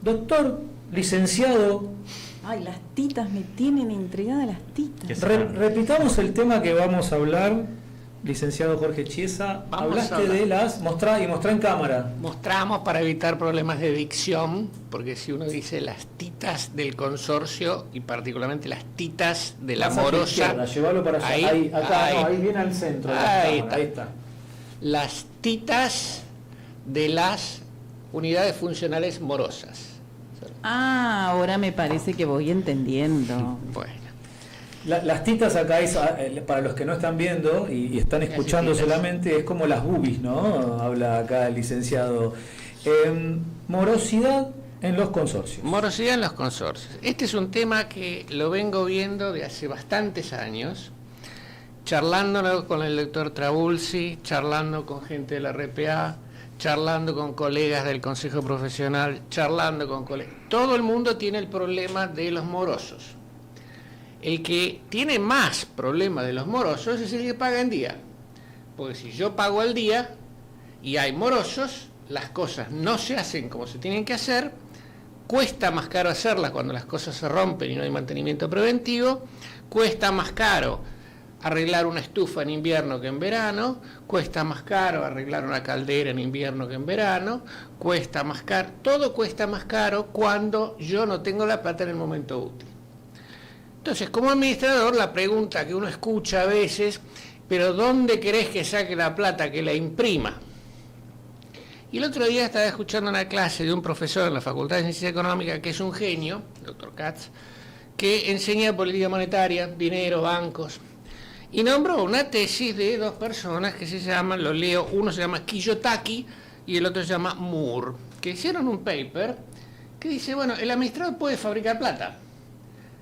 Doctor, licenciado, Ay, las titas, me tienen intrigada las titas. repitamos el tema que vamos a hablar, licenciado Jorge Chiesa. Hablaste de las... Mostrá en cámara. Mostramos para evitar problemas de dicción, porque si uno dice las titas del consorcio, y particularmente las titas de la morosa... Llévalo para allá, ahí, acá, ahí viene al centro de la cámara, ahí está. Las titas de las unidades funcionales morosas. Ah, ahora me parece que voy entendiendo. Bueno. Las titas acá, es, para los que no están viendo y están escuchando solamente, es como las boobies, ¿no? Habla acá el licenciado. Morosidad en los consorcios. Morosidad en los consorcios. Este es un tema que lo vengo viendo de hace bastantes años, charlándolo con el doctor Trabulsi, charlando con gente de la RPA, charlando con colegas del Consejo Profesional, charlando con colegas. Todo el mundo tiene el problema de los morosos. El que tiene más problema de los morosos es el que paga en día. Porque si yo pago al día y hay morosos, las cosas no se hacen como se tienen que hacer, cuesta más caro hacerlas cuando las cosas se rompen y no hay mantenimiento preventivo, cuesta más caro arreglar una estufa en invierno que en verano, cuesta más caro arreglar una caldera en invierno que en verano, cuesta más caro, todo cuesta más caro cuando yo no tengo la plata en el momento útil. Entonces, como administrador, la pregunta que uno escucha a veces, pero ¿dónde querés que saque la plata, que la imprima? Y el otro día estaba escuchando una clase de un profesor en la Facultad de Ciencias Económicas, que es un genio, doctor Katz, que enseña política monetaria, dinero, bancos, y nombró una tesis de dos personas que se llaman, lo leo, uno se llama Kiyotaki y el otro se llama Moore, que hicieron un paper que dice, bueno, el administrador puede fabricar plata.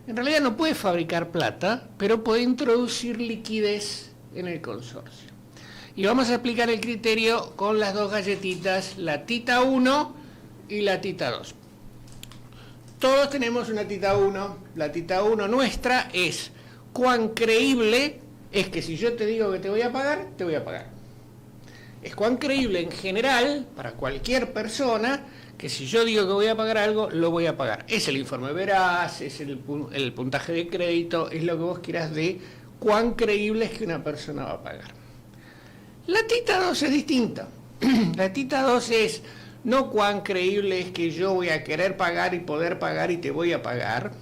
En realidad no puede fabricar plata, pero puede introducir liquidez en el consorcio. Y vamos a explicar el criterio con las dos galletitas, la tita 1 y la tita 2. Todos tenemos una tita 1, la tita 1 nuestra es cuán creíble es que si yo te digo que te voy a pagar, te voy a pagar. Es cuán creíble en general, para cualquier persona, que si yo digo que voy a pagar algo, lo voy a pagar. Es el informe veraz, es el puntaje de crédito, es lo que vos quieras de cuán creíble es que una persona va a pagar. La tita 2 es distinta. La tita 2 es no cuán creíble es que yo voy a querer pagar y poder pagar y te voy a pagar,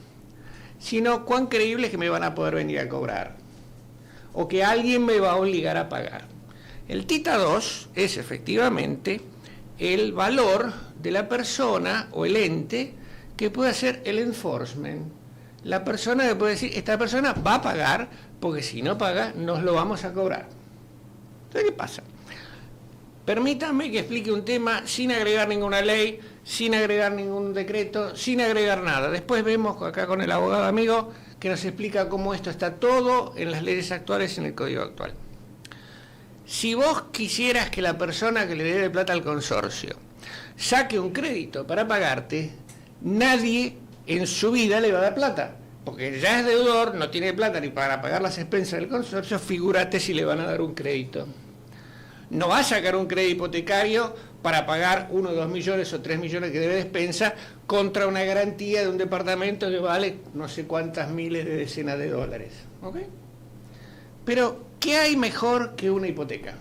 sino cuán creíble es que me van a poder venir a cobrar o que alguien me va a obligar a pagar. El tita 2 es efectivamente el valor de la persona o el ente que puede hacer el enforcement. La persona que puede decir, esta persona va a pagar porque si no paga nos lo vamos a cobrar. Entonces, ¿qué pasa? Permítanme que explique un tema sin agregar ninguna ley, sin agregar ningún decreto, sin agregar nada. Después vemos acá con el abogado amigo que nos explica cómo esto está todo en las leyes actuales, en el código actual. Si vos quisieras que la persona que le debe plata al consorcio saque un crédito para pagarte, nadie en su vida le va a dar plata, porque ya es deudor, no tiene plata ni para pagar las expensas del consorcio, figúrate si le van a dar un crédito. No va a sacar un crédito hipotecario para pagar 1 o 2 millones o 3 millones que debe de expensa contra una garantía de un departamento que vale no sé cuántas miles de decenas de dólares. ¿Ok? Pero, ¿qué hay mejor que una hipoteca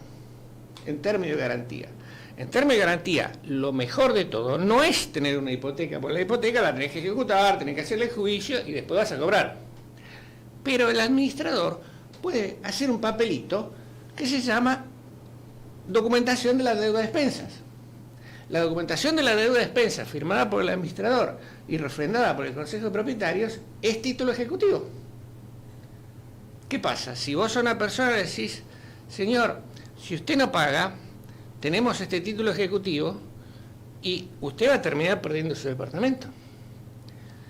en términos de garantía? En términos de garantía, lo mejor de todo no es tener una hipoteca, porque la hipoteca la tenés que ejecutar, tenés que hacerle juicio y después vas a cobrar. Pero el administrador puede hacer un papelito que se llama documentación de la deuda de expensas. La documentación de la deuda de expensas firmada por el administrador y refrendada por el Consejo de Propietarios es título ejecutivo. ¿Qué pasa? Si vos sos una persona y decís, señor, si usted no paga, tenemos este título ejecutivo y usted va a terminar perdiendo su departamento.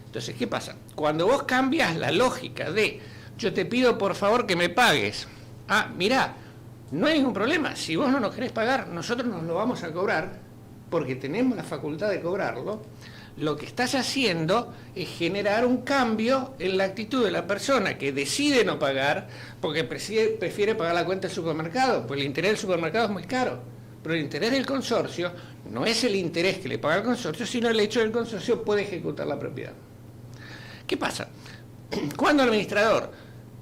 Entonces, ¿qué pasa? Cuando vos cambias la lógica de yo te pido por favor que me pagues, mirá, no hay ningún problema, si vos no nos querés pagar, nosotros nos lo vamos a cobrar, porque tenemos la facultad de cobrarlo, lo que estás haciendo es generar un cambio en la actitud de la persona que decide no pagar, porque prefiere pagar la cuenta del supermercado, pues el interés del supermercado es muy caro. Pero el interés del consorcio no es el interés que le paga el consorcio, sino el hecho de que el consorcio puede ejecutar la propiedad. ¿Qué pasa? Cuando el administrador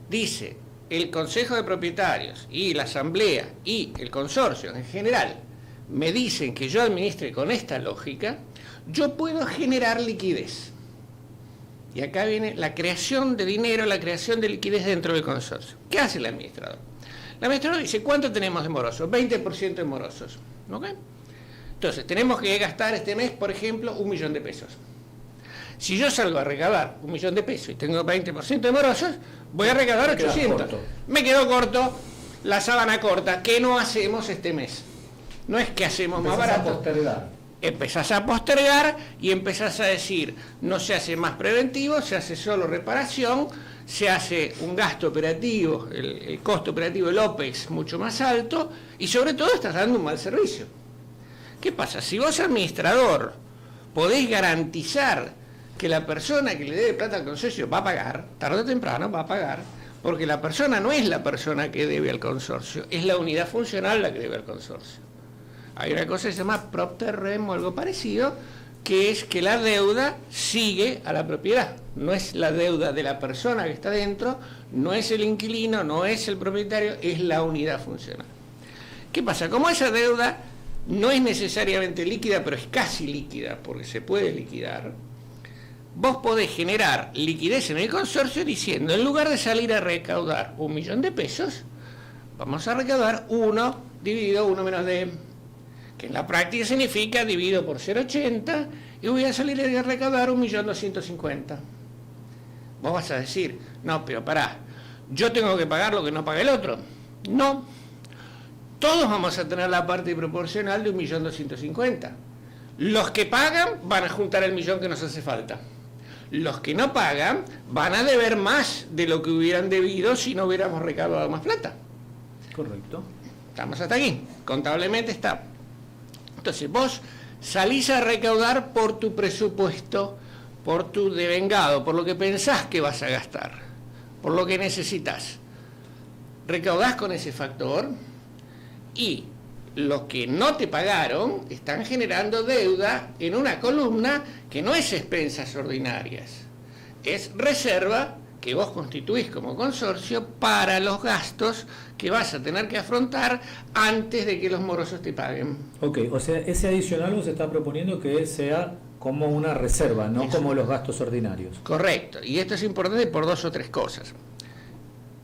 dice el consejo de propietarios y la asamblea y el consorcio en general me dicen que yo administre con esta lógica, yo puedo generar liquidez. Y acá viene la creación de dinero, la creación de liquidez dentro del consorcio. ¿Qué hace el administrador? El administrador dice, ¿cuánto tenemos de morosos? 20% de morosos. ¿Ok? Entonces, tenemos que gastar este mes, por ejemplo, 1 millón de pesos. Si yo salgo a recaudar 1 millón de pesos y tengo 20% de morosos, voy a recaudar 800. Me quedo corto, la sábana corta. ¿Qué no hacemos este mes? No es que hacemos más barato. Empezás a postergar y empezás a decir, no se hace más preventivo, se hace solo reparación, se hace un gasto operativo, el costo operativo del OPEX mucho más alto y sobre todo estás dando un mal servicio. ¿Qué pasa? Si vos, administrador, podés garantizar que la persona que le debe plata al consorcio va a pagar, tarde o temprano va a pagar, porque la persona no es la persona que debe al consorcio, es la unidad funcional la que debe al consorcio. Hay una cosa que se llama propter rem o algo parecido, que es que la deuda sigue a la propiedad. No es la deuda de la persona que está dentro, no es el inquilino, no es el propietario, es la unidad funcional. ¿Qué pasa? Como esa deuda no es necesariamente líquida, pero es casi líquida, porque se puede liquidar, vos podés generar liquidez en el consorcio diciendo, en lugar de salir a recaudar 1 millón de pesos, vamos a recaudar 1 dividido 1 menos D, que en la práctica significa dividido por 0,80 y voy a salir a recaudar 1.250.000. Vos vas a decir, no, pero pará, yo tengo que pagar lo que no paga el otro. No, todos vamos a tener la parte proporcional de 1.250.000. Los que pagan van a juntar el millón que nos hace falta. Los que no pagan van a deber más de lo que hubieran debido si no hubiéramos recaudado más plata. Correcto. Estamos hasta aquí, contablemente está. Entonces vos salís a recaudar por tu presupuesto, por tu devengado, por lo que pensás que vas a gastar, por lo que necesitas. Recaudás con ese factor y los que no te pagaron están generando deuda en una columna que no es expensas ordinarias, es reserva que vos constituís como consorcio para los gastos que vas a tener que afrontar antes de que los morosos te paguen. Ok, o sea, ese adicional vos está proponiendo que sea como una reserva, no Eso. como los gastos ordinarios. Correcto, y esto es importante por 2 o 3 cosas.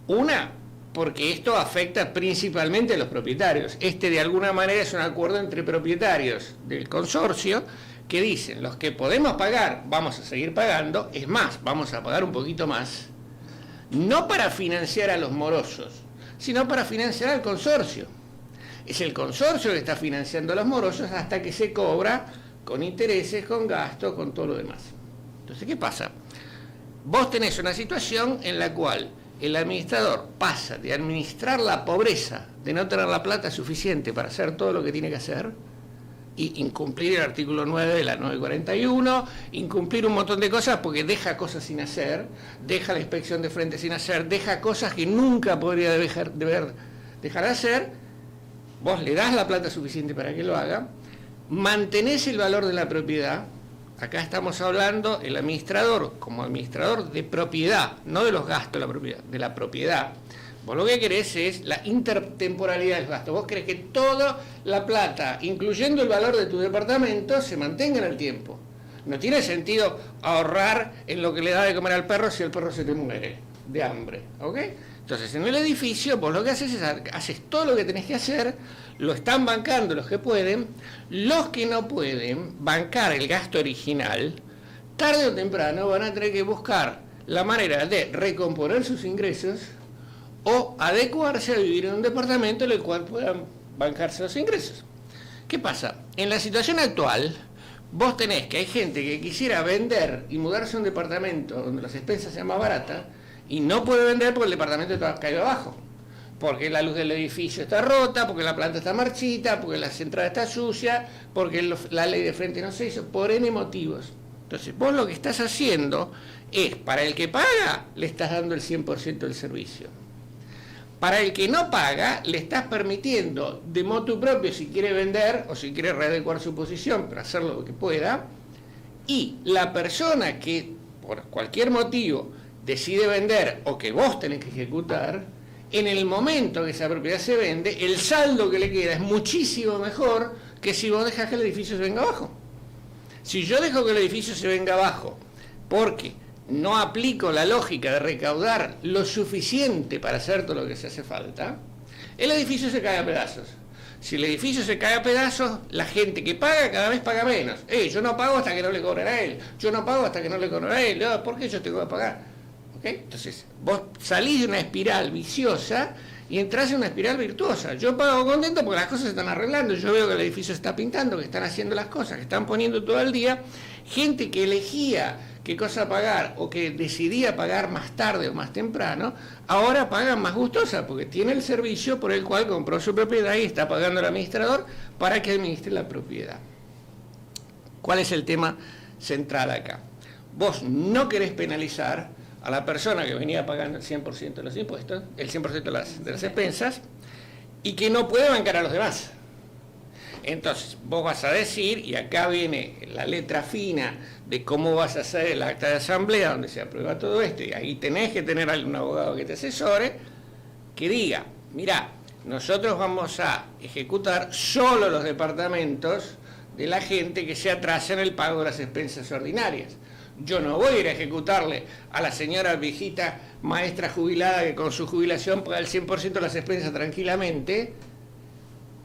Una, porque esto afecta principalmente a los propietarios. Este de alguna manera es un acuerdo entre propietarios del consorcio que dicen, los que podemos pagar, vamos a seguir pagando, es más, vamos a pagar un poquito más, no para financiar a los morosos, sino para financiar al consorcio. Es el consorcio que está financiando a los morosos hasta que se cobra con intereses, con gastos, con todo lo demás. Entonces, ¿qué pasa? Vos tenés una situación en la cual el administrador pasa de administrar la pobreza, de no tener la plata suficiente para hacer todo lo que tiene que hacer, y incumplir el artículo 9 de la 941, incumplir un montón de cosas porque deja cosas sin hacer, deja la inspección de frente sin hacer, deja cosas que nunca podría dejar de hacer, vos le das la plata suficiente para que lo haga, mantenés el valor de la propiedad, acá estamos hablando el administrador como administrador de propiedad, no de los gastos de la propiedad, de la propiedad. Vos lo que querés es la intertemporalidad del gasto. Vos querés que toda la plata, incluyendo el valor de tu departamento, se mantenga en el tiempo. No tiene sentido ahorrar en lo que le da de comer al perro si el perro se te muere de hambre. ¿Ok? Entonces, en el edificio, vos lo que haces es haces todo lo que tenés que hacer, lo están bancando los que pueden, los que no pueden bancar el gasto original, tarde o temprano van a tener que buscar la manera de recomponer sus ingresos o adecuarse a vivir en un departamento en el cual puedan bancarse los ingresos. ¿Qué pasa? En la situación actual, vos tenés que hay gente que quisiera vender y mudarse a un departamento donde las expensas sean más baratas y no puede vender porque el departamento está caído abajo, porque la luz del edificio está rota, porque la planta está marchita, porque la entrada está sucia, porque la ley de frente no se hizo, por N motivos. Entonces, vos lo que estás haciendo es, para el que paga, le estás dando el 100% del servicio. Para el que no paga, le estás permitiendo de motu propio, si quiere vender o si quiere readecuar su posición, pero hacerlo lo que pueda, y la persona que por cualquier motivo decide vender o que vos tenés que ejecutar, en el momento que esa propiedad se vende, el saldo que le queda es muchísimo mejor que si vos dejás que el edificio se venga abajo. Si yo dejo que el edificio se venga abajo porque no aplico la lógica de recaudar lo suficiente para hacer todo lo que se hace falta, el edificio se cae a pedazos. Si el edificio se cae a pedazos, la gente que paga cada vez paga menos. Yo no pago hasta que no le cobren a él. Yo no pago hasta que no le cobren a él. ¿Por qué yo tengo que pagar? ¿Okay? Entonces, vos salís de una espiral viciosa y entras en una espiral virtuosa. Yo pago contento porque las cosas se están arreglando. Yo veo que el edificio se está pintando, que están haciendo las cosas, que están poniendo todo el día. Gente que elegía qué cosa pagar o que decidía pagar más tarde o más temprano, ahora pagan más gustosa porque tiene el servicio por el cual compró su propiedad y está pagando al administrador para que administre la propiedad. ¿Cuál es el tema central acá? Vos no querés penalizar a la persona que venía pagando el 100% de los impuestos, el 100% de las expensas, y que no puede bancar a los demás. Entonces, vos vas a decir, y acá viene la letra fina de cómo vas a hacer el acta de asamblea donde se aprueba todo esto, y ahí tenés que tener a un abogado que te asesore, que diga, mirá, nosotros vamos a ejecutar solo los departamentos de la gente que se atrasa en el pago de las expensas ordinarias. Yo no voy a ir a ejecutarle a la señora viejita maestra jubilada que con su jubilación paga el 100% de las expensas tranquilamente,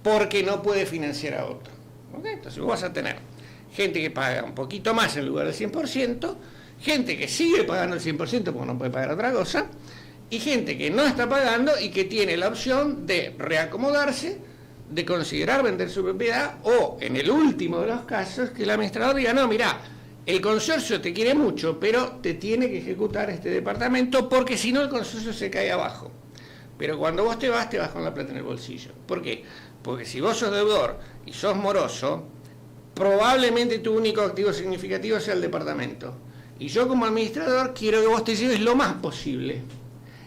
porque no puede financiar a otro. ¿Okay? Entonces vos vas a tener gente que paga un poquito más en lugar del 100%, gente que sigue pagando el 100% porque no puede pagar otra cosa, y gente que no está pagando y que tiene la opción de reacomodarse, de considerar vender su propiedad, o en el último de los casos, que el administrador diga, no, mirá, el consorcio te quiere mucho, pero te tiene que ejecutar este departamento porque si no el consorcio se cae abajo. Pero cuando vos te vas con la plata en el bolsillo. ¿Por qué? Porque si vos sos deudor y sos moroso, probablemente tu único activo significativo sea el departamento. Y yo como administrador quiero que vos te lleves lo más posible.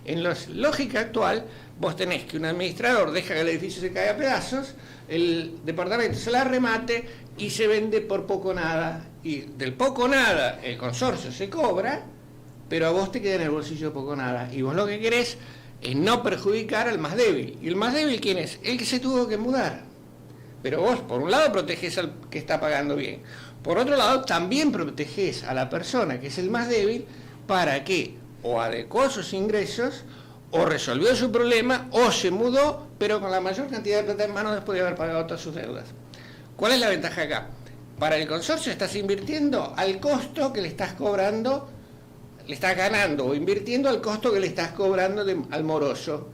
En la lógica actual, vos tenés que un administrador deja que el edificio se caiga a pedazos, el departamento se la remate y se vende por poco nada. Y del poco nada el consorcio se cobra, pero a vos te queda en el bolsillo poco nada. Y vos lo que querés es no perjudicar al más débil. ¿Y el más débil quién es? El que se tuvo que mudar. Pero vos, por un lado, protegés al que está pagando bien. Por otro lado, también protegés a la persona que es el más débil para que o adecuó sus ingresos, o resolvió su problema, o se mudó, pero con la mayor cantidad de plata en mano después de haber pagado todas sus deudas. ¿Cuál es la ventaja acá? Para el consorcio estás invirtiendo al costo que le estás cobrando, le estás ganando, o invirtiendo al costo que le estás cobrando al moroso.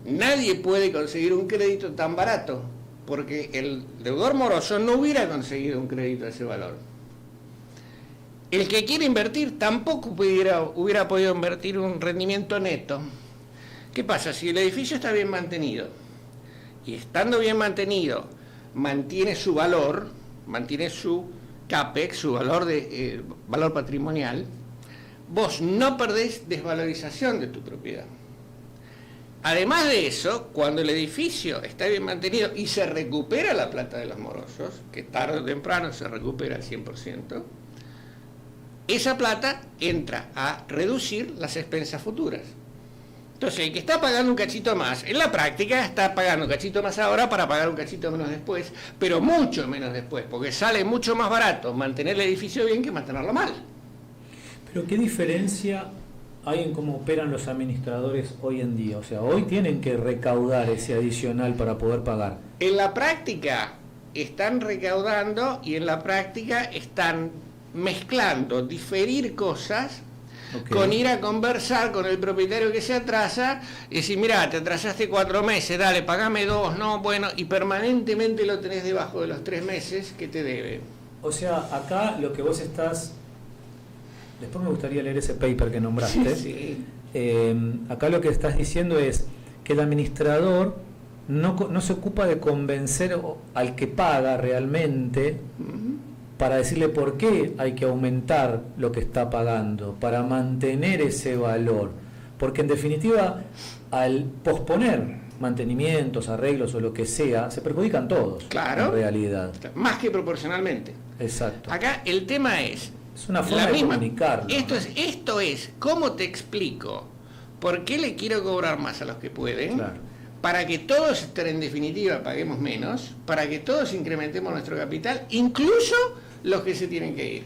Nadie puede conseguir un crédito tan barato, porque el deudor moroso no hubiera conseguido un crédito de ese valor. El que quiere invertir tampoco hubiera podido invertir un rendimiento neto. ¿Qué pasa? Si el edificio está bien mantenido, y estando bien mantenido, mantiene su valor, mantiene su CAPEX, su valor valor patrimonial, vos no perdés desvalorización de tu propiedad. Además de eso, cuando el edificio está bien mantenido y se recupera la plata de los morosos, que tarde o temprano se recupera al 100%, esa plata entra a reducir las expensas futuras. Entonces, el que está pagando un cachito más, en la práctica está pagando un cachito más ahora para pagar un cachito menos después, pero mucho menos después, porque sale mucho más barato mantener el edificio bien que mantenerlo mal. Pero ¿qué diferencia hay en cómo operan los administradores hoy en día? O sea, hoy tienen que recaudar ese adicional para poder pagar. En la práctica están recaudando y en la práctica están mezclando diferir cosas. Okay. Con ir a conversar con el propietario que se atrasa y decir, mirá, te atrasaste 4 meses, dale, pagame 2, no, bueno, y permanentemente lo tenés debajo de los 3 meses que te debe. O sea, acá lo que vos estás... Después me gustaría leer ese paper que nombraste. Sí. Acá lo que estás diciendo es que el administrador no se ocupa de convencer al que paga realmente... para decirle por qué hay que aumentar lo que está pagando, para mantener ese valor. porque en definitiva, al posponer mantenimientos, arreglos o lo que sea, se perjudican todos, Claro. en realidad. Más que proporcionalmente. Exacto. Acá el tema es una forma de comunicarlo. Esto es, ¿cómo te explico? ¿Por qué le quiero cobrar más a los que pueden? Claro. Para que todos, en definitiva, paguemos menos, para que todos incrementemos nuestro capital, incluso los que se tienen que ir.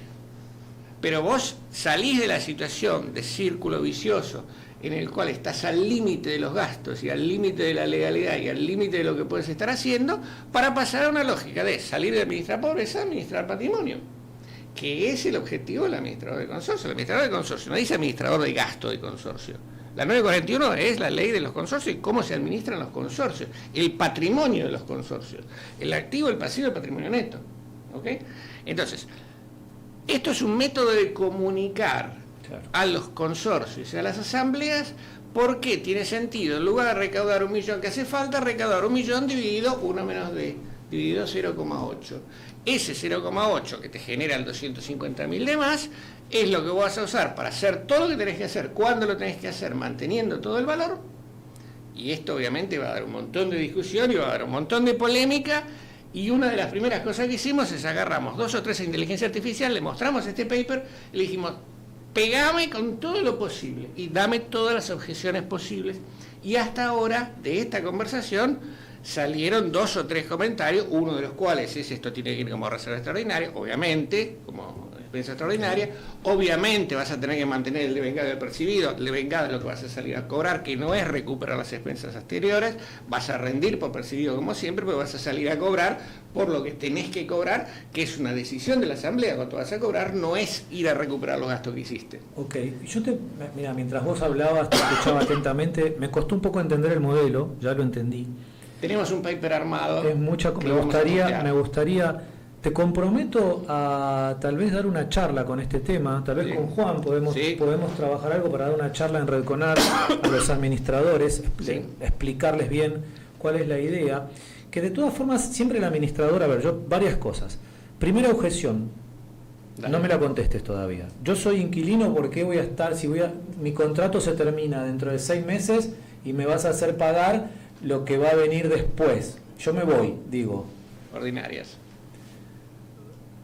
Pero vos salís de la situación de círculo vicioso en el cual estás al límite de los gastos y al límite de la legalidad y al límite de lo que puedes estar haciendo, para pasar a una lógica de salir de administrar pobreza a administrar patrimonio, que es el objetivo del administrador de consorcio. El administrador de consorcio no dice administrador de gasto de consorcio. La 941 es la ley de los consorcios y cómo se administran los consorcios, el patrimonio de los consorcios, el activo, el pasivo, el patrimonio neto. ¿Ok? Entonces, esto es un método de comunicar a los consorcios y a las asambleas por qué tiene sentido, en lugar de recaudar 1 millón que hace falta, recaudar 1 millón dividido 1 menos D, dividido 0,8. Ese 0,8 que te genera el 250.000 de más es lo que vos vas a usar para hacer todo lo que tenés que hacer, cuando lo tenés que hacer, manteniendo todo el valor. Y esto obviamente va a dar un montón de discusión y va a dar un montón de polémica. Y una de las primeras cosas que hicimos es agarramos 2 o 3 a inteligencia artificial, le mostramos este paper y le dijimos, pegame con todo lo posible y dame todas las objeciones posibles. Y hasta ahora, de esta conversación, salieron 2 o 3 comentarios, uno de los cuales es: esto tiene que ir como reserva extraordinaria, obviamente, como expensa extraordinaria, obviamente vas a tener que mantener el devengado del percibido, el devengado es lo que vas a salir a cobrar, que no es recuperar las expensas anteriores, vas a rendir por percibido como siempre, pero vas a salir a cobrar por lo que tenés que cobrar, que es una decisión de la asamblea. Cuando vas a cobrar no es ir a recuperar los gastos que hiciste. Ok, mira, mientras vos hablabas, te escuchaba atentamente, me costó un poco entender el modelo, ya lo entendí. Tenemos un paper armado. Es mucha, me gustaría, te comprometo a tal vez dar una charla con este tema, tal vez con Juan podemos trabajar algo para dar una charla en Redconar a los administradores, explicarles bien cuál es la idea, que de todas formas siempre el administrador, varias cosas. Primera objeción, no me la contestes todavía. Yo soy inquilino, ¿por qué voy a estar, mi contrato se termina dentro de 6 meses y me vas a hacer pagar lo que va a venir después? Yo me voy, digo. Ordinarias.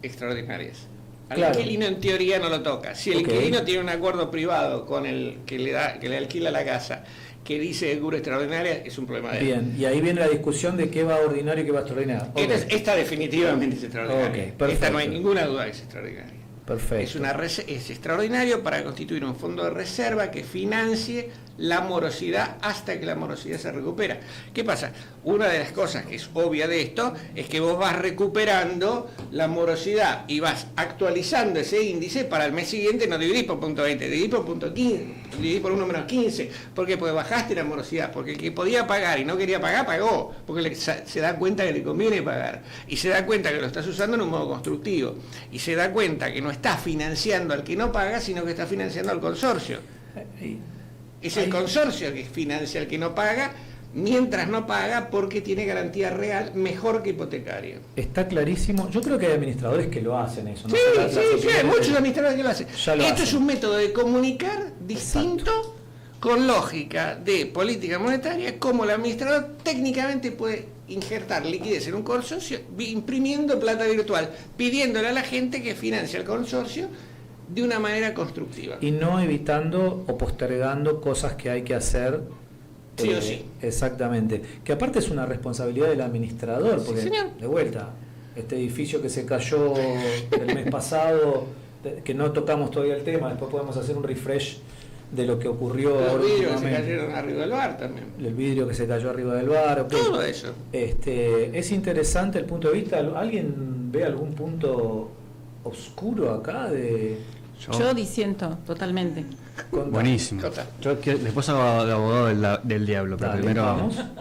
Extraordinarias. Al Claro. inquilino en teoría no lo toca. Si el inquilino tiene un acuerdo privado con el que le alquila la casa, que dice que cubre extraordinaria, es un problema de él. Bien, y ahí viene la discusión de qué va ordinario y qué va extraordinario. Esta definitivamente es extraordinaria. Ok, Esta no hay ninguna duda que es extraordinaria. Perfecto. Es extraordinario para constituir un fondo de reserva que financie la morosidad hasta que la morosidad se recupera. ¿Qué pasa? Una de las cosas que es obvia de esto es que vos vas recuperando la morosidad y vas actualizando ese índice para el mes siguiente. No dividís por punto 20, dividís por punto 15, dividís por 1 menos 15. ¿Por qué? Porque bajaste la morosidad, porque el que podía pagar y no quería pagar, pagó, porque se da cuenta que le conviene pagar, y se da cuenta que lo estás usando en un modo constructivo, y se da cuenta que no estás financiando al que no paga, sino que estás financiando al consorcio. Es el consorcio que financia al que no paga, mientras no paga porque tiene garantía real mejor que hipotecaria. Está clarísimo. Yo creo que hay administradores que lo hacen eso. ¿no? Sí, hay muchos administradores que lo hacen. Esto es un método de comunicar distinto, con lógica de política monetaria, como el administrador técnicamente puede injertar liquidez en un consorcio imprimiendo plata virtual, pidiéndole a la gente que financie el consorcio de una manera constructiva. Y no evitando o postergando cosas que hay que hacer. Sí o sí. Exactamente. Que aparte es una responsabilidad del administrador, porque, de vuelta, este edificio que se cayó el mes pasado, que no tocamos todavía el tema, después podemos hacer un refresh de lo que ocurrió. Los vidrios que se cayeron arriba del bar también. El vidrio que se cayó arriba del bar. Okay. Todo eso. Es interesante el punto de vista. ¿Alguien ve algún punto oscuro acá de...? Yo disiento totalmente. Buenísimo. Yo después hago de abogado del diablo, pero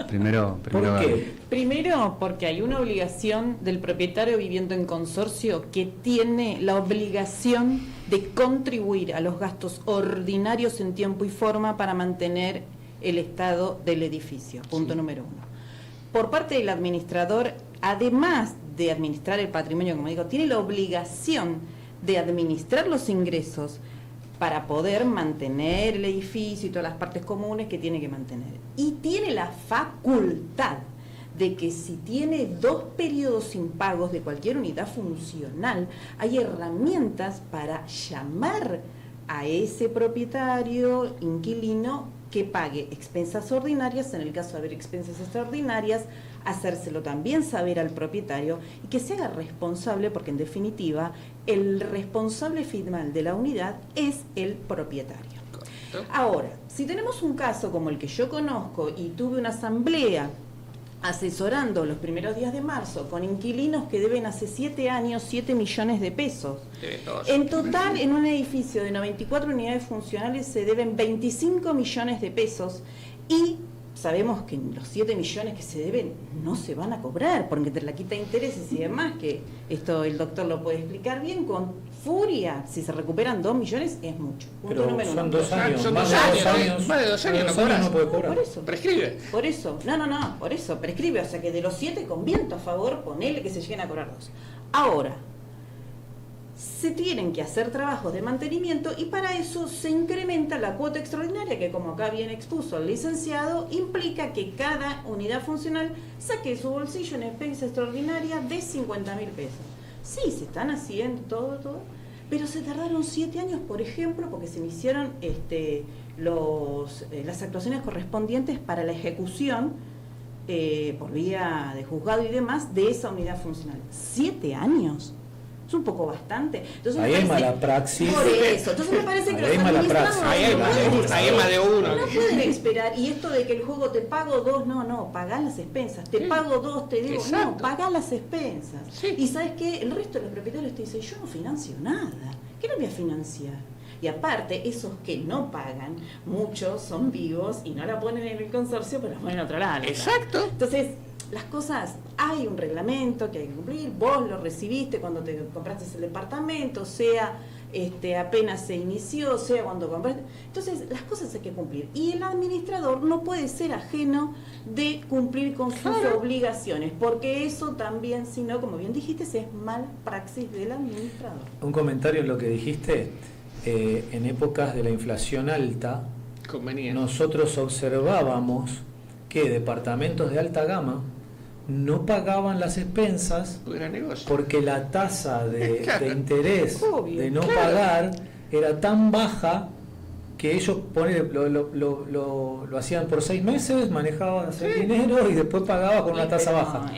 primero. ¿Por qué? Primero, porque hay una obligación del propietario viviendo en consorcio que tiene la obligación de contribuir a los gastos ordinarios en tiempo y forma para mantener el estado del edificio. Punto número 1. Por parte del administrador, además de administrar el patrimonio, como digo, tiene la obligación de administrar los ingresos para poder mantener el edificio y todas las partes comunes que tiene que mantener. Y tiene la facultad de que si tiene 2 periodos impagos de cualquier unidad funcional, hay herramientas para llamar a ese propietario, inquilino, que pague expensas ordinarias, en el caso de haber expensas extraordinarias, hacérselo también saber al propietario y que se haga responsable, porque en definitiva el responsable final de la unidad es el propietario. Correcto. Ahora, si tenemos un caso como el que yo conozco y tuve una asamblea asesorando los primeros días de marzo con inquilinos que deben hace 7 años 7 millones de pesos. En total, en un edificio de 94 unidades funcionales se deben 25 millones de pesos y sabemos que los 7 millones que se deben no se van a cobrar porque te la quita intereses y demás, que esto el doctor lo puede explicar bien con furia. Si se recuperan 2 millones es mucho. Pero son 2 años, más de 2 años no puede cobrar. Por eso, prescribe. Por eso, por eso, prescribe. O sea que de los 7 con viento a favor, ponele que se lleguen a cobrar 2. Ahora, se tienen que hacer trabajos de mantenimiento y para eso se incrementa la cuota extraordinaria que, como acá bien expuso el licenciado, implica que cada unidad funcional saque su bolsillo en expensa extraordinaria de 50.000 pesos. Sí, se están haciendo todo, pero se tardaron 7 años, por ejemplo, porque se iniciaron las actuaciones correspondientes para la ejecución por vía de juzgado y demás de esa unidad funcional. 7 años. Es un poco bastante. Entonces, ahí hay mala praxis. Por eso. Entonces me parece que los administradores hay más de uno. No pueden esperar. Y esto de que el juego te pago 2, no, pagá las expensas. Te pago 2, te digo, no, pagá las expensas. Sí. Y ¿sabes qué? El resto de los propietarios te dicen, yo no financio nada. ¿Qué no voy a financiar? Y aparte, esos que no pagan, muchos son vivos y no la ponen en el consorcio, pero la ponen en otro lado. Exacto. Entonces, las cosas, hay un reglamento que hay que cumplir, vos lo recibiste cuando te compraste el departamento, sea apenas se inició, sea cuando compraste. Entonces, las cosas hay que cumplir. Y el administrador no puede ser ajeno de cumplir con sus obligaciones, porque eso también, si no, como bien dijiste, es mal praxis del administrador. Un comentario en lo que dijiste, en épocas de la inflación alta, nosotros observábamos que departamentos de alta gama no pagaban las expensas porque la tasa de interés de no pagar era tan baja que ellos lo hacían por 6 meses, manejaban ese dinero y después pagaban con una tasa baja.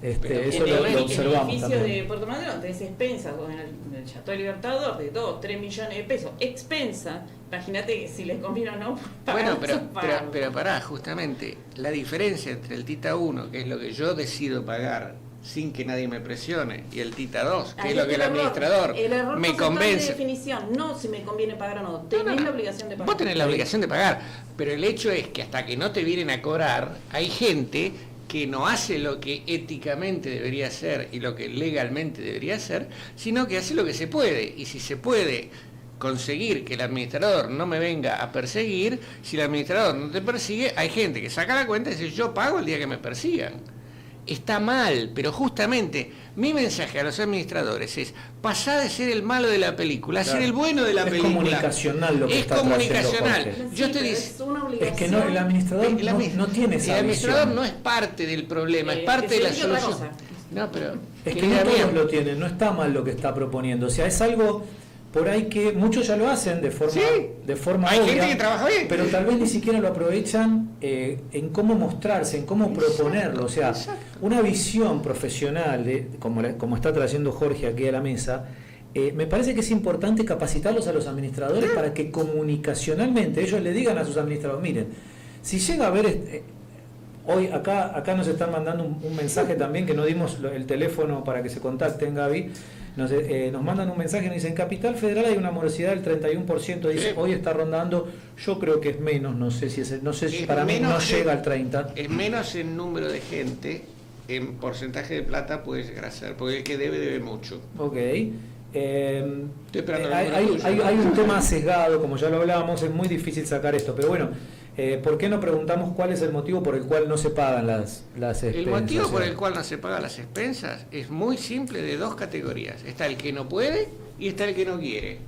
Eso lo observamos en el edificio también. de Puerto Madrón tenés expensas, o en el Chateau Libertador, de 2-3 millones de pesos, expensa. Imagínate si les conviene o no. Bueno, pero pará, justamente, la diferencia entre el TITA 1, que es lo que yo decido pagar sin que nadie me presione, y el TITA 2, que es lo que el administrador me convence. De definición, no si me conviene pagar o no, tenés la obligación de pagar. Vos tenés la obligación de pagar, pero el hecho es que hasta que no te vienen a cobrar, hay gente que no hace lo que éticamente debería hacer y lo que legalmente debería hacer, sino que hace lo que se puede. Y si se puede conseguir que el administrador no me venga a perseguir, si el administrador no te persigue, hay gente que saca la cuenta y dice, yo pago el día que me persigan. Está mal, pero justamente mi mensaje a los administradores es pasar de ser el malo de la película a ser el bueno de la película. Es comunicacional lo que está comunicacional. Jorge. Yo te digo, es que no, el administrador no tiene esa el administrador visión. No es parte del problema, es parte de la solución. No, pero es que no todos lo tienen, no está mal lo que está proponiendo. O sea, es algo por ahí que muchos ya lo hacen de forma hay obvia, gente que trabaja bien, pero tal vez ni siquiera lo aprovechan en cómo mostrarse, en cómo proponerlo. O sea, una visión profesional, como está trayendo Jorge aquí a la mesa, me parece que es importante capacitarlos a los administradores para que comunicacionalmente ellos le digan a sus administradores, miren, si llega a haber... hoy acá nos están mandando un mensaje también, que no dimos el teléfono para que se contacten, Gaby. Nos mandan un mensaje y nos dicen, en Capital Federal hay una morosidad del 31%, dice, hoy está rondando, yo creo que es menos, no sé si para mí no llega al 30%. Es menos en número de gente, en porcentaje de plata puede llegar a ser, porque el que debe mucho. Ok. Hay un tema sesgado, como ya lo hablábamos, es muy difícil sacar esto, pero bueno, ¿por qué no preguntamos cuál es el motivo por el cual no se pagan las expensas? El motivo por el cual no se pagan las expensas es muy simple, de 2 categorías. Está el que no puede y está el que no quiere.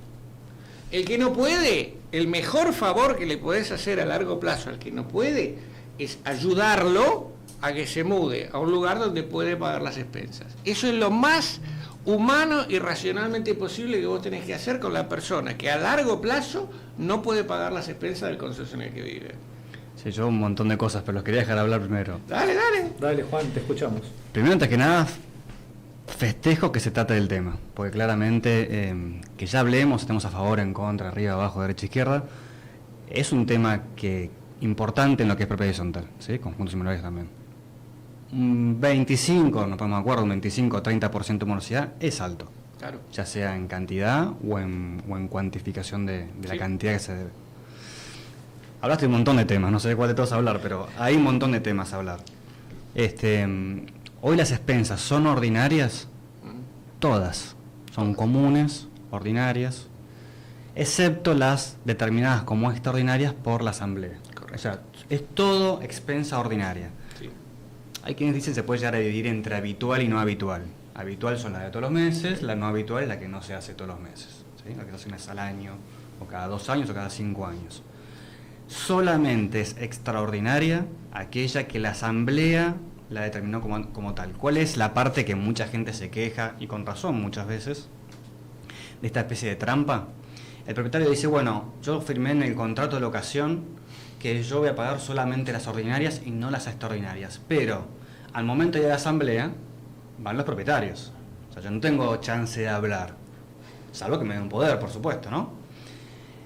El que no puede, el mejor favor que le podés hacer a largo plazo al que no puede es ayudarlo a que se mude a un lugar donde puede pagar las expensas. Eso es lo más humano y racionalmente posible que vos tenés que hacer con la persona que a largo plazo no puede pagar las expensas del consorcio en el que vive. Sí, yo un montón de cosas, pero los quería dejar hablar primero. Dale. Dale, Juan, te escuchamos. Primero, antes que nada, festejo que se trate del tema, porque claramente que ya hablemos, estemos a favor, en contra, arriba, abajo, derecha, izquierda, es un tema importante en lo que es propiedad horizontal, ¿sí? Conjuntos inmobiliarios también. Un 25, no podemos acuerdo, un 25 o 30% de morosidad es alto, Claro. ya sea en cantidad o en cuantificación de la cantidad que se debe. Hablaste de un montón de temas, no sé de cuál de todos hablar, pero hay un montón de temas a hablar. Hoy las expensas son ordinarias, todas son comunes, ordinarias, excepto las determinadas como extraordinarias por la asamblea. Correcto. O sea, es todo expensa ordinaria. Sí. Hay quienes dicen que se puede llegar a dividir entre habitual y no habitual. Habitual son las de todos los meses, la no habitual es la que no se hace todos los meses, ¿sí? La que se hace una vez al año, o cada 2 años, o cada 5 años. Solamente es extraordinaria aquella que la asamblea la determinó como tal. ¿Cuál es la parte que mucha gente se queja, y con razón muchas veces, de esta especie de trampa? El propietario dice, bueno, yo firmé en el contrato de locación que yo voy a pagar solamente las ordinarias y no las extraordinarias, pero al momento de la asamblea van los propietarios. O sea, yo no tengo chance de hablar, salvo que me den un poder, por supuesto, ¿no?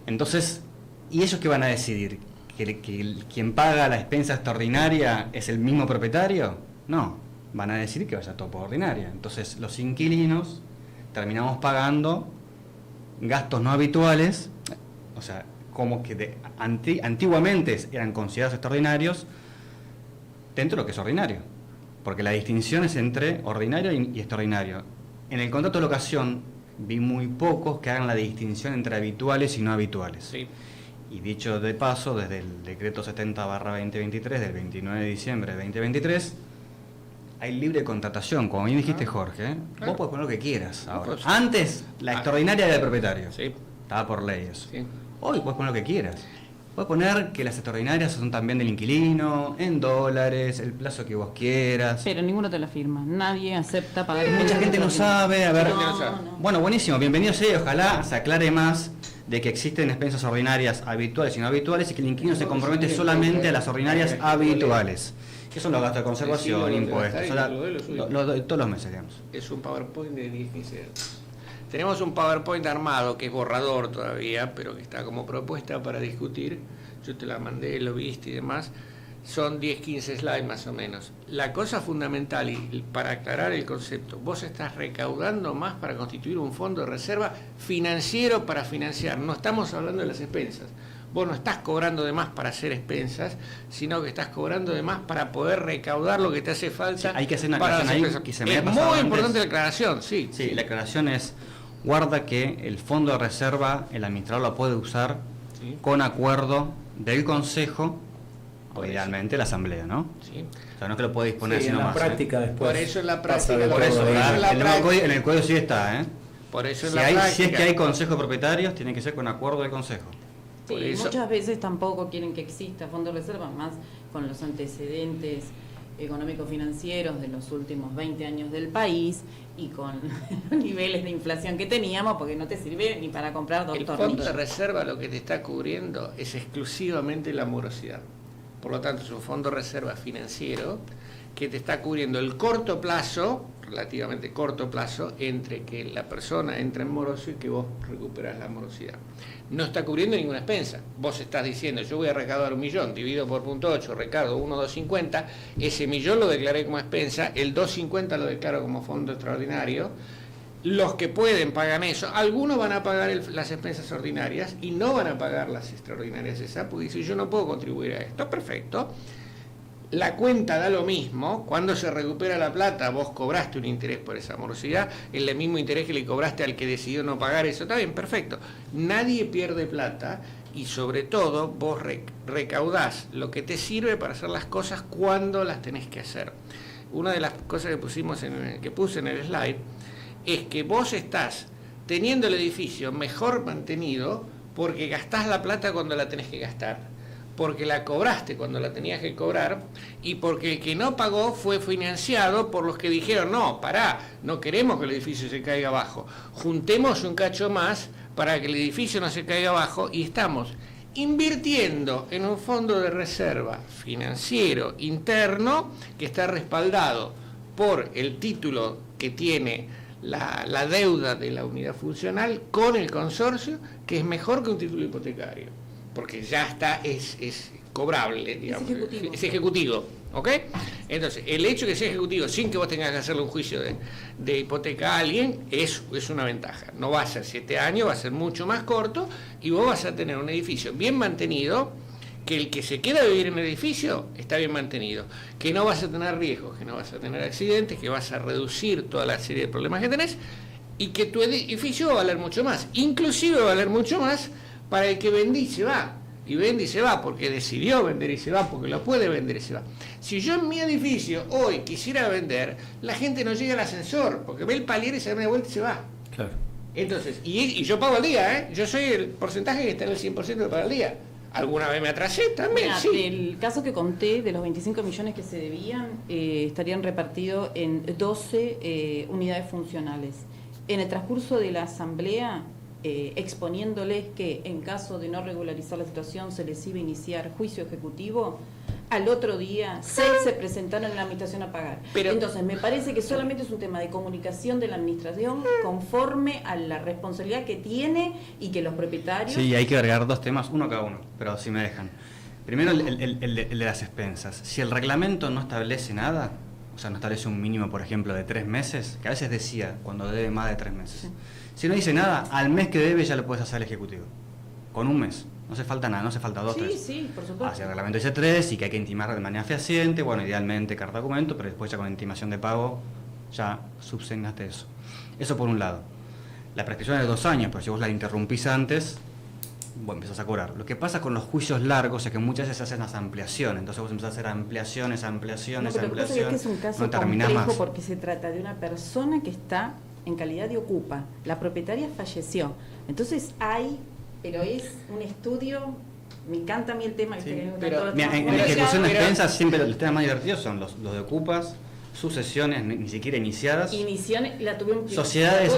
Entonces, ¿y ellos qué van a decidir? ¿Que quien paga la expensa extraordinaria es el mismo propietario? No, van a decir que vaya todo por ordinaria. Entonces los inquilinos terminamos pagando gastos no habituales, o sea, como que antiguamente eran considerados extraordinarios dentro de lo que es ordinario, porque la distinción es entre ordinario y extraordinario. En el contrato de locación vi muy pocos que hagan la distinción entre habituales y no habituales. Sí. Y dicho de paso, desde el decreto 70/2023 del 29 de diciembre de 2023, hay libre contratación, como bien dijiste, Jorge. Claro. Vos podés poner lo que quieras ahora. Pues, Antes, la extraordinaria era del propietario. Sí. Estaba por ley eso. Sí. Hoy podés poner lo que quieras. Puedes poner que las extraordinarias son también del inquilino, en dólares, el plazo que vos quieras. Pero ninguno te la firma. Nadie acepta pagar. Mucha gente no sabe. A ver. No. Bueno, buenísimo. Bienvenido sea. Ojalá se aclare más de que existen expensas ordinarias habituales y no habituales y que el inquilino se compromete solamente a las ordinarias habituales. Que son los gastos de conservación, impuestos, todos los meses, digamos. Es un PowerPoint de 10-15 años. Tenemos un PowerPoint armado que es borrador todavía, pero que está como propuesta para discutir. Yo te la mandé, lo viste y demás. Son 10-15 slides más o menos. La cosa fundamental, y para aclarar el concepto, vos estás recaudando más para constituir un fondo de reserva financiero para financiar. No estamos hablando de las expensas. Vos no estás cobrando de más para hacer expensas, sino que estás cobrando de más para poder recaudar lo que te hace falta. Sí, hay que hacer una para aclaración ahí que se me es había pasado muy antes. importante la aclaración, sí. Sí, la aclaración es, guarda que el fondo de reserva, el administrador lo puede usar con acuerdo del consejo, o idealmente la asamblea, ¿no? Sí. O sea, no es que lo puede disponer Sí, así en la nomás. práctica después. Por eso en la pasa práctica, de Por eso, todo. en el código sí está, ¿eh? Por eso en Si, la hay, práctica. si es que hay consejo de propietarios, tiene que ser con acuerdo del consejo. Sí, Por eso- muchas veces tampoco quieren que exista fondo de reserva, más con los antecedentes económico-financieros de los últimos 20 años del país y con los niveles de inflación que teníamos, porque no te sirve ni para comprar dos El fondo tornillos. de reserva lo que te está cubriendo es exclusivamente la morosidad. Por lo tanto, es un fondo de reserva financiero que te está cubriendo el corto plazo, relativamente corto plazo, entre que la persona entra en moroso y que vos recuperas la morosidad. No está cubriendo ninguna expensa. Vos estás diciendo, yo voy a recaudar 1.000.000, divido por 0.8, recaudo 1.250, ese 1.000.000 lo declaré como expensa, el 2.50 lo declaro como fondo extraordinario. Los que pueden pagan eso. Algunos van a pagar las expensas ordinarias y no van a pagar las extraordinarias esas, porque dicen, yo no puedo contribuir a esto. Perfecto. La cuenta da lo mismo. Cuando se recupera la plata, vos cobraste un interés por esa morosidad, es el mismo interés que le cobraste al que decidió no pagar eso. Está bien, perfecto. Nadie pierde plata y sobre todo vos recaudás lo que te sirve para hacer las cosas cuando las tenés que hacer. Una de las cosas que puse en el slide es que vos estás teniendo el edificio mejor mantenido porque gastás la plata cuando la tenés que gastar, porque la cobraste cuando la tenías que cobrar, y porque el que no pagó fue financiado por los que dijeron, no, pará, no queremos que el edificio se caiga abajo, juntemos un cacho más para que el edificio no se caiga abajo, y estamos invirtiendo en un fondo de reserva financiero interno que está respaldado por el título que tiene la deuda de la unidad funcional con el consorcio, que es mejor que un título hipotecario, porque ya está, es cobrable, digamos, es ejecutivo, ¿ok? Entonces, el hecho de que sea ejecutivo sin que vos tengas que hacerle un juicio de hipoteca a alguien es una ventaja. No va a ser 7 años, va a ser mucho más corto, y vos vas a tener un edificio bien mantenido, que el que se queda a vivir en el edificio está bien mantenido, que no vas a tener riesgos, que no vas a tener accidentes, que vas a reducir toda la serie de problemas que tenés, y que tu edificio va a valer mucho más, inclusive va a valer mucho más para el que vende y se va. Y vende y se va porque decidió vender y se va, porque lo puede vender y se va. Si yo en mi edificio hoy quisiera vender, la gente no llega al ascensor, porque ve el palier y se da una vuelta y se va. Claro. Entonces, y yo pago al día, ¿eh? Yo soy el porcentaje que está en el 100% de pago al día. ¿Alguna vez me atrasé? También, mira, sí. El caso que conté de los 25 millones que se debían, estarían repartidos en 12 unidades funcionales. En el transcurso de la asamblea, exponiéndoles que en caso de no regularizar la situación se les iba a iniciar juicio ejecutivo, al otro día 6 se presentaron en la administración a pagar. Entonces me parece que solamente es un tema de comunicación de la administración conforme a la responsabilidad que tiene y que los propietarios... Sí, hay que agregar 2 temas, uno cada uno, pero si me dejan. Primero el de las expensas. Si el reglamento no establece nada, o sea, no establece un mínimo, por ejemplo, de 3 meses, que a veces decía cuando debe más de 3 meses. Sí. Si no dice nada, al mes que debe ya lo puedes hacer al ejecutivo. Con un mes. No hace falta nada, no hace falta 2, 3. Sí, por supuesto. Si el reglamento dice 3 y que hay que intimar de manera fehaciente, bueno, idealmente carta documento, pero después ya con intimación de pago ya subsenaste eso. Eso por un lado. La prescripción es de 2 años, pero si vos la interrumpís antes, bueno, empezás a cobrar. Lo que pasa con los juicios largos es que muchas veces se hacen las ampliaciones, entonces vos empezás a hacer ampliaciones, No, pero lo que pasa es que es un caso complejo porque se trata de una persona que está en calidad de ocupa. La propietaria falleció. Entonces pero es un estudio, me encanta a mí el tema. Sí, pero mira, en la ejecución de expensas siempre los temas más divertidos son los de ocupas, sucesiones ni siquiera iniciadas, sociedades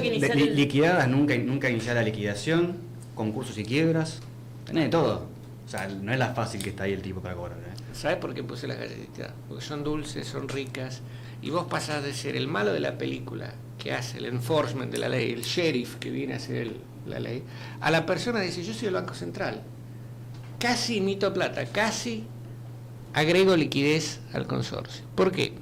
liquidadas, nunca iniciar la liquidación, concursos y quiebras, tenés de todo. O sea, no es la fácil que está ahí el tipo para cobrar. ¿Sabes por qué puse las galletitas? Porque son dulces, son ricas, y vos pasás de ser el malo de la película, que hace el enforcement de la ley, el sheriff que viene a hacer la ley, a la persona que dice, yo soy el Banco Central, casi imito plata, casi agrego liquidez al consorcio. ¿Por qué?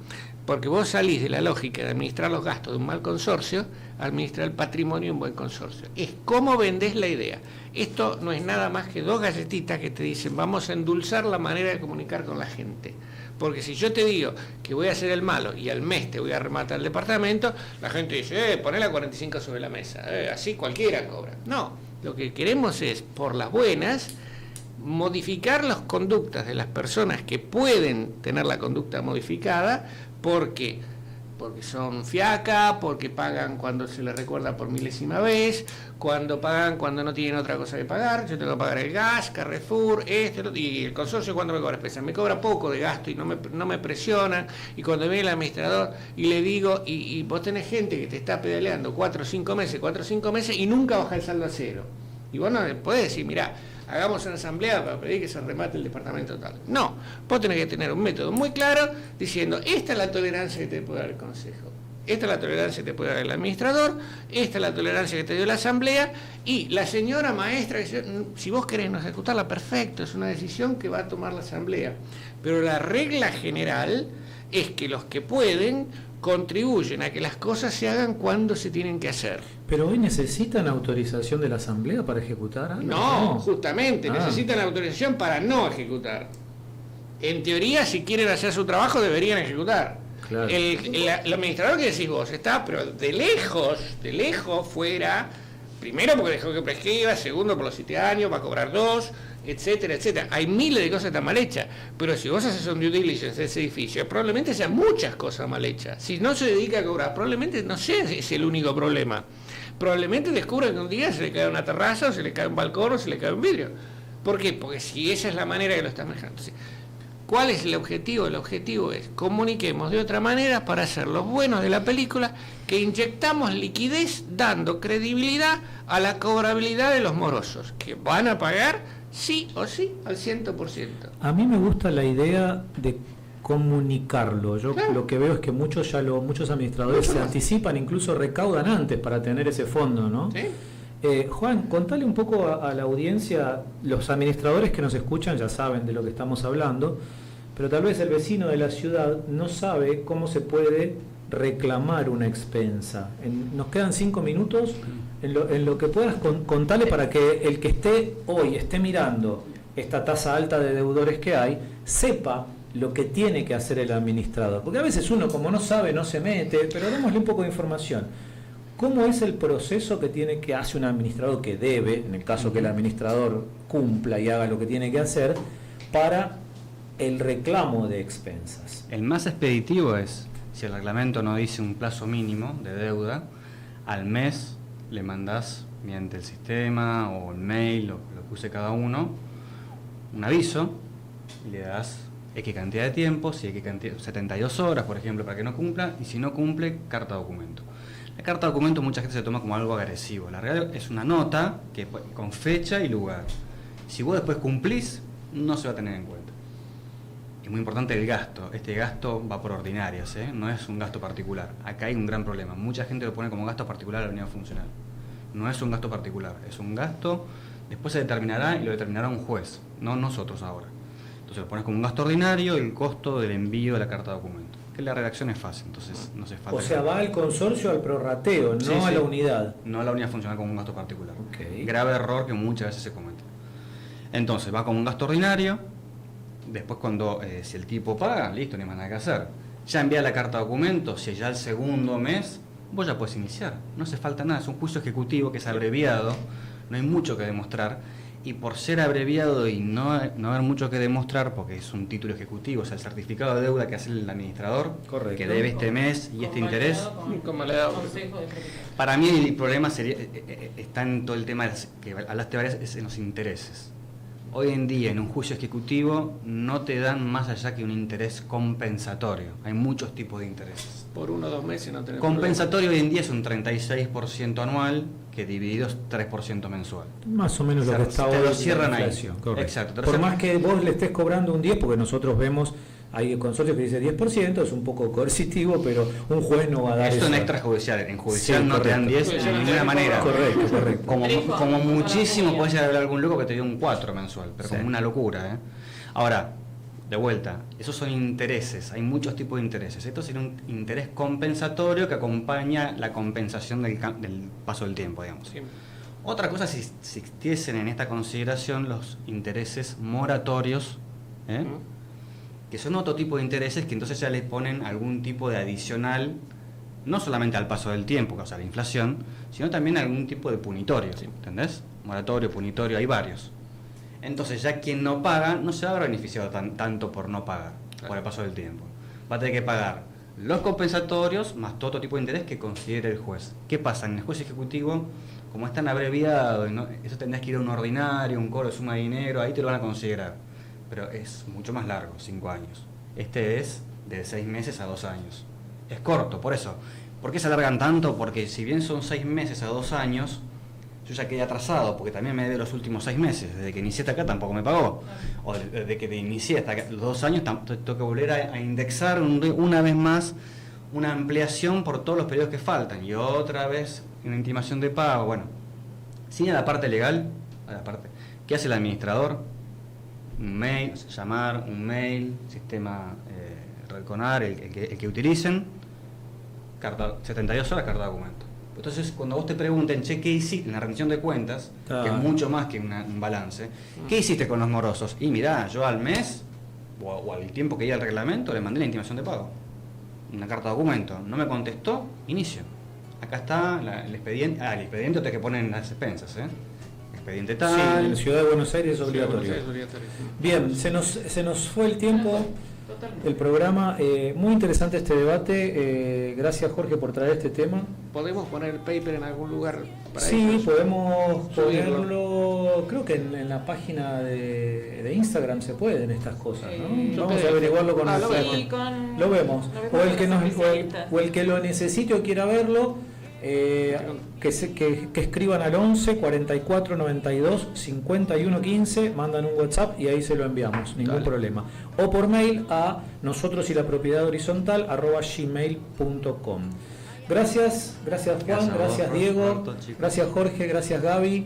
Porque vos salís de la lógica de administrar los gastos de un mal consorcio a administrar el patrimonio de un buen consorcio. Es cómo vendés la idea. Esto no es nada más que 2 galletitas que te dicen, vamos a endulzar la manera de comunicar con la gente. Porque si yo te digo que voy a ser el malo y al mes te voy a rematar el departamento, la gente dice, poné la 45 sobre la mesa, así cualquiera cobra. No, lo que queremos es, por las buenas, modificar las conductas de las personas que pueden tener la conducta modificada, porque son fiaca, porque pagan cuando se les recuerda por milésima vez, cuando pagan cuando no tienen otra cosa que pagar. Yo tengo que pagar el gas, Carrefour, y el consorcio cuando me cobra expensas. Me cobra poco de gasto y no me presionan, y cuando viene el administrador y le digo, y vos tenés gente que te está pedaleando 4 o 5 meses y nunca baja el saldo a 0. Y vos no le podés decir, mirá, hagamos una asamblea para pedir que se remate el departamento tal. No, vos tenés que tener un método muy claro diciendo, esta es la tolerancia que te puede dar el consejo, esta es la tolerancia que te puede dar el administrador, esta es la tolerancia que te dio la asamblea, y la señora maestra, si vos querés no ejecutarla, perfecto, es una decisión que va a tomar la asamblea. Pero la regla general es que los que pueden contribuyen a que las cosas se hagan cuando se tienen que hacer. ¿Pero hoy necesitan autorización de la asamblea para ejecutar algo? No, justamente, necesitan autorización para no ejecutar. En teoría, si quieren hacer su trabajo, deberían ejecutar. Claro. El administrador que decís vos está, pero de lejos fuera, primero porque dejó que prescriba, segundo por los 7 años, va a cobrar 2, etcétera, etcétera. Hay miles de cosas que están mal hechas, pero si vos haces un due diligence de ese edificio, probablemente sean muchas cosas mal hechas. Si no se dedica a cobrar, probablemente no sea ese el único problema. probablemente descubra que un día se le cae una terraza, o se le cae un balcón, o se le cae un vidrio. ¿Por qué? Porque si esa es la manera que lo están manejando. Entonces, ¿cuál es el objetivo? El objetivo es comuniquemos de otra manera para hacer los buenos de la película, que inyectamos liquidez dando credibilidad a la cobrabilidad de los morosos, que van a pagar sí o sí al 100%. A mí me gusta la idea de comunicarlo. Yo lo que veo es que muchos administradores se anticipan, incluso recaudan antes para tener ese fondo, ¿no? ¿Sí? Juan, contale un poco a la audiencia, los administradores que nos escuchan ya saben de lo que estamos hablando, pero tal vez el vecino de la ciudad no sabe cómo se puede reclamar una expensa. Nos quedan 5 minutos, en lo que puedas contarle para que el que esté mirando esta tasa alta de deudores que hay, sepa lo que tiene que hacer el administrador. Porque a veces uno, como no sabe, no se mete, pero démosle un poco de información. ¿Cómo es el proceso que hace un administrador que debe, en el caso que el administrador cumpla y haga lo que tiene que hacer, para el reclamo de expensas? El más expeditivo es, si el reglamento no dice un plazo mínimo de deuda, al mes le mandás mediante el sistema o el mail, lo que use cada uno, un aviso y le das X cantidad de tiempo, si X cantidad, 72 horas, por ejemplo, para que no cumpla, y si no cumple, carta documento. La carta documento mucha gente se toma como algo agresivo. La realidad es una nota que con fecha y lugar. Si vos después cumplís, no se va a tener en cuenta. Es muy importante el gasto. Este gasto va por ordinarias, no es un gasto particular. Acá hay un gran problema. Mucha gente lo pone como gasto particular a la unidad funcional. No es un gasto particular, es un gasto, después se determinará y lo determinará un juez, no nosotros ahora. Entonces lo pones como un gasto ordinario el costo del envío de la carta documento. Que la redacción es fácil, entonces no se falta. O sea, va al consorcio al prorrateo, no a la unidad. No a la unidad funcional como un gasto particular. Okay. Grave error que muchas veces se comete. Entonces va como un gasto ordinario, después cuando si el tipo paga, listo, no hay más nada que hacer. Ya envía la carta documento, si ya el segundo mes, vos ya puedes iniciar. No hace falta nada, es un juicio ejecutivo que es abreviado, no hay mucho que demostrar. Y por ser abreviado y no haber mucho que demostrar, porque es un título ejecutivo, o sea, el certificado de deuda que hace el administrador, correcto, que debe este mes y este interés. Para mí el problema está en todo el tema que hablaste varias, es en los intereses. Hoy en día en un juicio ejecutivo no te dan más allá que un interés compensatorio. Hay muchos tipos de intereses. Por 1 o 2 meses no tenés compensatorio problema. Hoy en día es un 36% anual que dividido es 3% mensual. Más o menos lo que está hoy. Te lo cierran ahí. Exacto. Por más que vos le estés cobrando un 10, porque nosotros vemos, hay consorcios que dice 10%, es un poco coercitivo, pero un juez no va a dar eso. Esto en extrajudicial, en judicial no te dan 10 de ninguna manera. Correcto. Como muchísimo podés llegar a hablar algún loco que te dio un 4 mensual, pero como una locura. Ahora, de vuelta, esos son intereses, hay muchos tipos de intereses. Esto sería un interés compensatorio que acompaña la compensación del paso del tiempo, digamos. Sí. Otra cosa, si existiesen en esta consideración los intereses moratorios, que son otro tipo de intereses que entonces ya les ponen algún tipo de adicional, no solamente al paso del tiempo, que causa la inflación, sino también algún tipo de punitorio, ¿entendés? Moratorio, punitorio, hay varios. Entonces ya quien no paga no se va a ver beneficiado tanto por no pagar, por el paso del tiempo. Va a tener que pagar los compensatorios más todo otro tipo de interés que considere el juez. ¿Qué pasa? En el juez ejecutivo, como es tan abreviado, eso tendrás que ir a un ordinario, un cobro de suma de dinero, ahí te lo van a considerar. Pero es mucho más largo, 5 años. Este es de 6 meses a 2 años. Es corto, por eso. ¿Por qué se alargan tanto? Porque si bien son 6 meses a 2 años, yo ya quedé atrasado, porque también me debe los últimos 6 meses. Desde que inicié hasta acá tampoco me pagó. O desde que inicié hasta acá, los 2 años, tengo que volver a indexar una vez más una ampliación por todos los periodos que faltan. Y otra vez una intimación de pago. Bueno, sin a la parte legal, ¿qué hace el administrador? Un mail, llamar, un mail, sistema Redconar, el que utilicen, 72 horas, carta de documento. Entonces, cuando vos te pregunten, che, ¿qué hiciste en la rendición de cuentas? Que es mucho más que un balance. ¿Qué hiciste con los morosos? Y mirá, yo al mes, o al tiempo que iba el reglamento, le mandé la intimación de pago. Una carta de documento. No me contestó, inicio. Acá está el expediente. El expediente te que ponen las expensas, Expediente tal. Sí, en la Ciudad de Buenos Aires es obligatorio. Bien, se nos fue el tiempo. el programa. Muy interesante este debate. Gracias, Jorge, por traer este tema. ¿Podemos poner el paper en algún lugar para Sí, ellos? podemos ponerlo. Creo que en la página de Instagram se pueden estas cosas, ¿no? Vamos a averiguarlo con el Lo vemos. O el que lo necesite o quiera verlo, que escriban al 11 44 92 51 15, mandan un WhatsApp y ahí se lo enviamos, ningún problema. O por mail a nosotros y la propiedad horizontal @gmail.com. Gracias Juan, gracias Diego, gracias Jorge, gracias Gaby.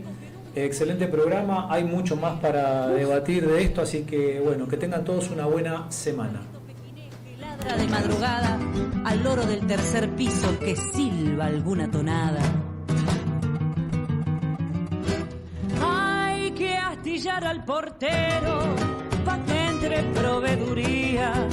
Excelente programa, hay mucho más para debatir de esto, así que bueno, que tengan todos una buena semana. De madrugada al loro del tercer piso que silba alguna tonada. Hay que astillar al portero pa' que entre proveeduría.